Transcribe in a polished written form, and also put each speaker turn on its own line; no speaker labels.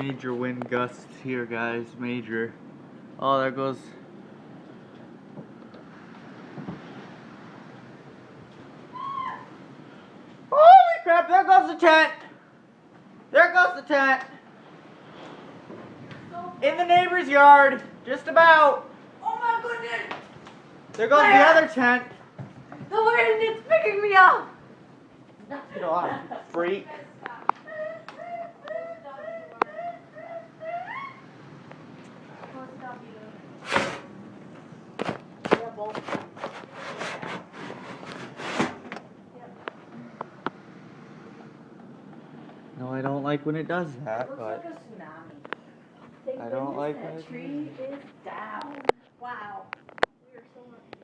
Major wind gusts here, guys. Major. Oh, there goes. Holy crap, there goes the tent! There goes the tent! In the neighbor's yard, just about.
Oh my goodness!
There goes the other tent.
The wind is picking me up!
Get off, freak. No, I don't like when it does that,
Looks
but
like a tsunami.
I don't like
that
it.
tree is down. Wow. We are so lucky.